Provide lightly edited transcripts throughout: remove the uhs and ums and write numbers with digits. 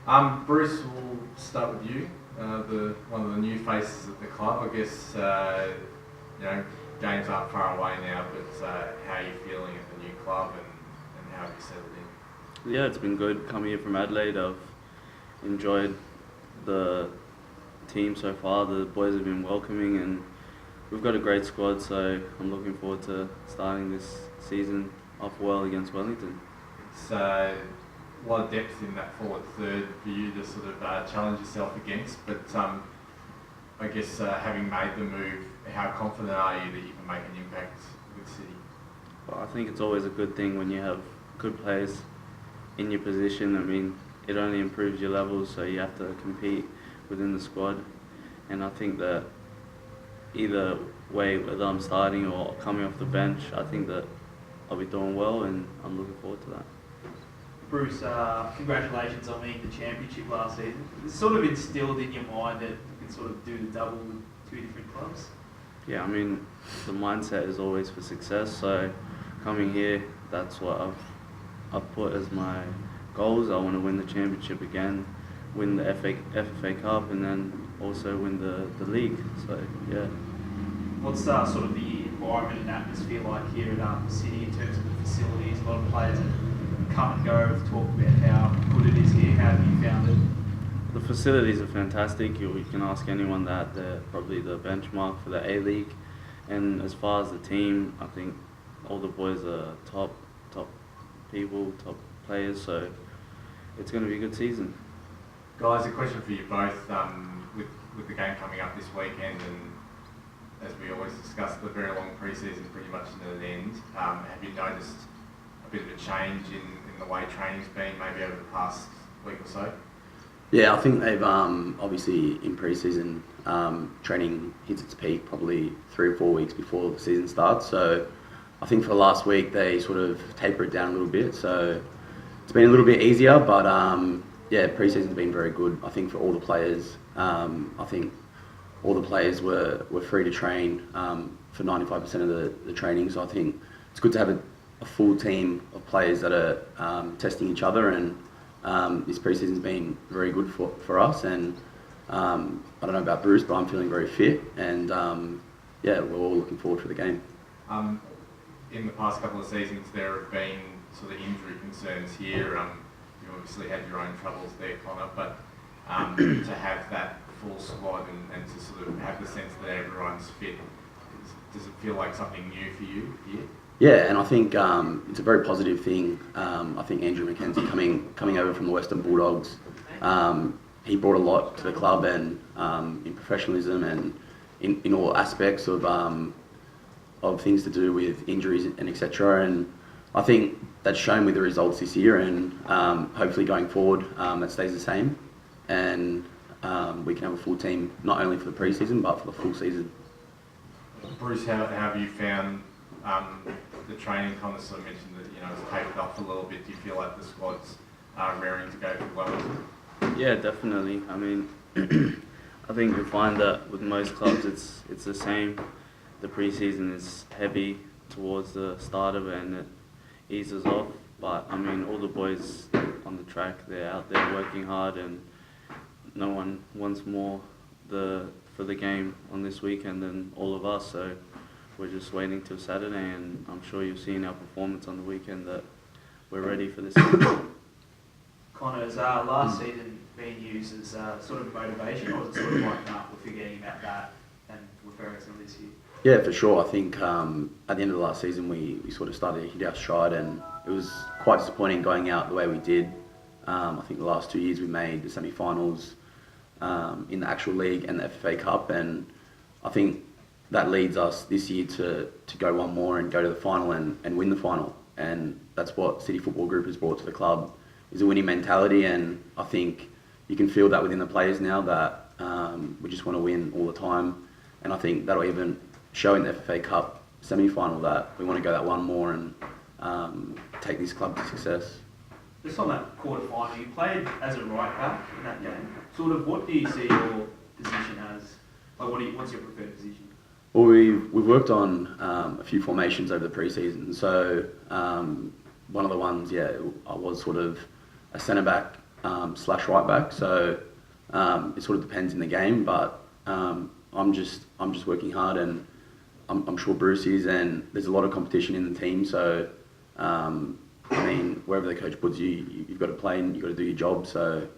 Bruce, we'll start with you, one of the new faces at the club. I guess games aren't far away now, but how are you feeling at the new club and how have you settled in? Yeah, it's been good coming here from Adelaide. I've enjoyed the team so far. The boys have been welcoming and we've got a great squad, so I'm looking forward to starting this season off well against Wellington. It's a lot of depth in that forward third for you to sort of challenge yourself against, but I guess having made the move, how confident are you that you can make an impact with City? Well, I think it's always a good thing when you have good players in your position. I mean, it only improves your levels, so you have to compete within the squad. And I think that either way, whether I'm starting or coming off the bench, I think that I'll be doing well, and I'm looking forward to that. Bruce, congratulations on winning the championship last season. It's sort of instilled in your mind that you can sort of do the double with two different clubs? Yeah, I mean, the mindset is always for success, so coming here, that's what I've put as my goals. I want to win the championship again, win the FFA Cup, and then also win the league. So, yeah. What's sort of the environment and atmosphere like here at City in terms of the facilities? A lot of players that come and go have talked about how good it is here. How have you found it? The facilities are fantastic. You can ask anyone that. They're probably the benchmark for the A-League. And as far as the team, I think all the boys are top people, top players, so it's going to be a good season. Guys, a question for you both. With the game coming up this weekend, and as we always discuss, the very long pre-season pretty much near the end, have you noticed a bit of a change in the way training's been maybe over the past week or so? Yeah, I think they've obviously in pre-season training hits its peak probably 3 or 4 weeks before the season starts. So I think for the last week they sort of taper it down a little bit. So it's been a little bit easier, but yeah, pre-season's been very good. I think for all the players, I think all the players were free to train for 95% of the training. So I think it's good to have a full team of players that are testing each other, and this pre-season's been very good for us. And I don't know about Bruce, but I'm feeling very fit, and yeah, we're all looking forward to the game. In the past couple of seasons, there have been sort of injury concerns here. You obviously had your own troubles there, Connor, but to have that full squad and to sort of have the sense that everyone's fit, does it feel like something new for you here? Yeah, and I think it's a very positive thing. I think Andrew McKenzie coming over from the Western Bulldogs, he brought a lot to the club, and in professionalism and in all aspects of things to do with injuries and etc. And I think that's shown with the results this year, and hopefully going forward that stays the same, and we can have a full team not only for the pre-season but for the full season. Bruce, how have you found the training? Connor sort of mentioned that it's tapered off a little bit. Do you feel like the squad's raring to go for Wellington? Yeah, definitely. I mean, I think you'll find that with most clubs it's the same. The pre-season is heavy towards the start of it and it eases off. But I mean, all the boys on the track, they're out there working hard, and no one wants more for the game on this weekend than all of us. So we're just waiting till Saturday, and I'm sure you've seen our performance on the weekend that we're ready for this season. Connor's last season being used as sort of motivation, or is it sort of like, nah, we're forgetting about that and we're focusing on this year? Yeah, for sure. I think at the end of the last season we sort of started to hit our stride, and it was quite disappointing going out the way we did. I think the last 2 years we made the semi-finals in the actual league and the FFA Cup, and I think that leads us this year to go one more and go to the final and win the final. And that's what City Football Group has brought to the club, is a winning mentality, and I think you can feel that within the players now that we just want to win all the time. And I think that'll even show in the FFA Cup semi-final that we want to go that one more and take this club to success. Just on that quarter final, you played as a right back in that game. Sort of, what do you see your position as? Like, what's your preferred position? Well, we've worked on a few formations over the pre-season. So one of the ones, I was sort of a centre back slash right back. So it sort of depends in the game, but I'm just working hard, and I'm sure Bruce is, and there's a lot of competition in the team. So I mean, wherever the coach puts you, you've got to play and you've got to do your job. So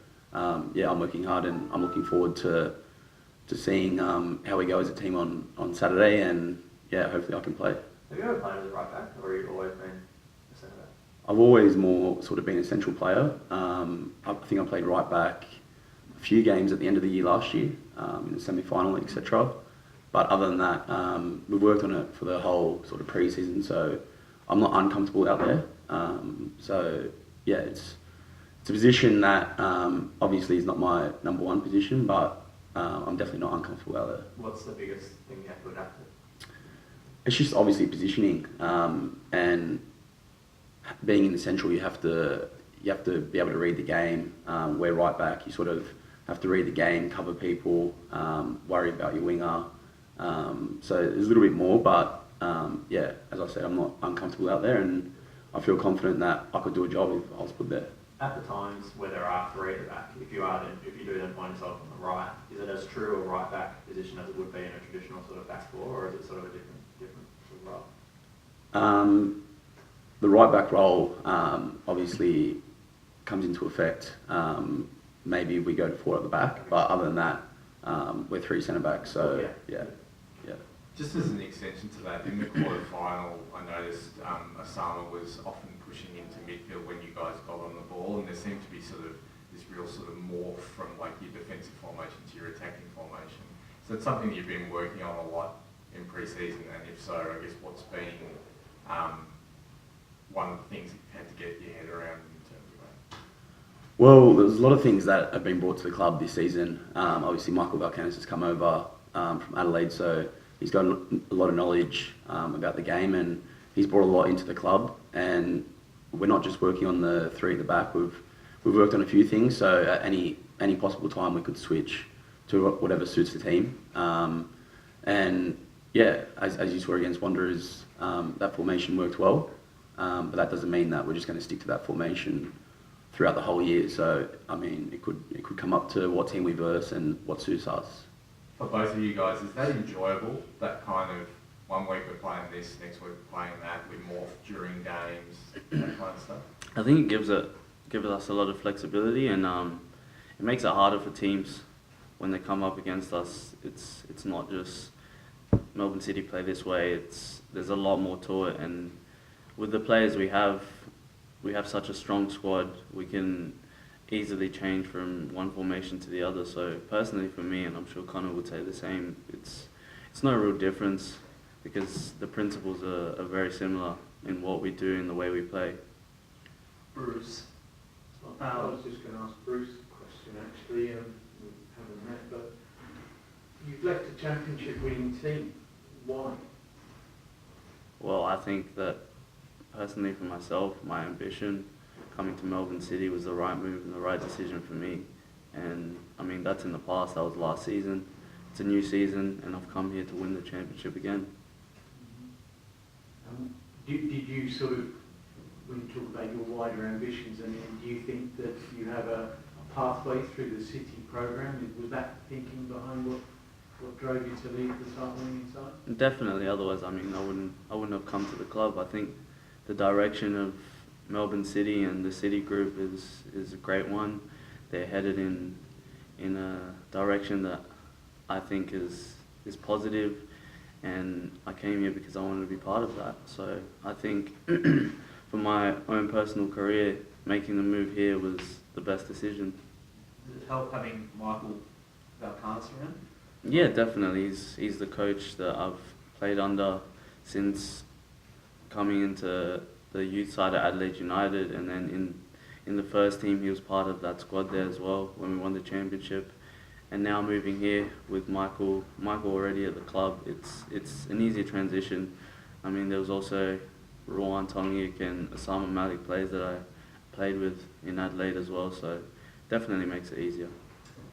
yeah, I'm working hard, and I'm looking forward to seeing how we go as a team on Saturday, and yeah, hopefully I can play. Have you ever played as a right back, or have you always been a centre back? I've always more sort of been a central player. I think I played right back a few games at the end of the year last year, in the semi-final, etc. But other than that, we've worked on it for the whole sort of pre-season, so I'm not uncomfortable out there. So yeah, it's a position that obviously is not my number one position, but I'm definitely not uncomfortable out there. What's the biggest thing you have to adapt to? It's just obviously positioning, and being in the central, you have to be able to read the game. Where right back, you sort of have to read the game, cover people, worry about your winger. So there's a little bit more, but yeah, as I said, I'm not uncomfortable out there, and I feel confident that I could do a job if I was put there. At the times where there are three at the back, if you do then find yourself on the right, is it as true a right back position as it would be in a traditional sort of back four, or is it sort of a different sort of role? The right back role obviously comes into effect. Maybe we go to four at the back, but other than that, we're three centre backs. So yeah. Just as an extension to that, in the quarter-final, I noticed Osama was often pushing into midfield when you guys got on the ball, and there seemed to be sort of this real sort of morph from like your defensive formation to your attacking formation. So it's something that you've been working on a lot in pre-season, and if so, I guess what's been one of the things that you've had to get your head around in terms of that? Well, there's a lot of things that have been brought to the club this season. Obviously, Michael Valkanis has come over from Adelaide, so he's got a lot of knowledge about the game, and he's brought a lot into the club. And we're not just working on the three at the back. We've worked on a few things. So at any possible time, we could switch to whatever suits the team. And yeah, as you saw against Wanderers, that formation worked well. But that doesn't mean that we're just going to stick to that formation throughout the whole year. So I mean, it could come up to what team we verse and what suits us. For both of you guys, is that enjoyable? That kind of 1 week we're playing this, next week we're playing that, we morph during games, that kind of stuff? I think it gives us a lot of flexibility, and it makes it harder for teams when they come up against us. It's not just Melbourne City play this way. There's a lot more to it, and with the players we have such a strong squad. We can easily change from one formation to the other. So personally for me, and I'm sure Connor would say the same, it's no real difference because the principles are very similar in what we do and the way we play. Bruce. I was just going to ask Bruce a question actually, we haven't met, but you've left a championship winning team. Why? Well, I think that personally for myself, my ambition coming to Melbourne City was the right move and the right decision for me. And I mean, that's in the past, that was last season. It's a new season and I've come here to win the championship again. Did you sort of, when you talk about your wider ambitions, I mean, do you think that you have a pathway through the City program? Was that thinking behind what drove you to leave the start winning side? Definitely, otherwise I mean I wouldn't have come to the club. I think the direction of Melbourne City and the City Group is a great one. They're headed in a direction that I think is positive, and I came here because I wanted to be part of that. So I think for my own personal career, making the move here was the best decision. Does it help having Michael Valkanis around? Yeah, definitely. He's the coach that I've played under since coming into the youth side at Adelaide United, and then in the first team he was part of that squad there as well when we won the championship. And now moving here with Michael already at the club, it's an easier transition. I mean, there was also Rowan Tongic and Osama Malik players that I played with in Adelaide as well, so definitely makes it easier.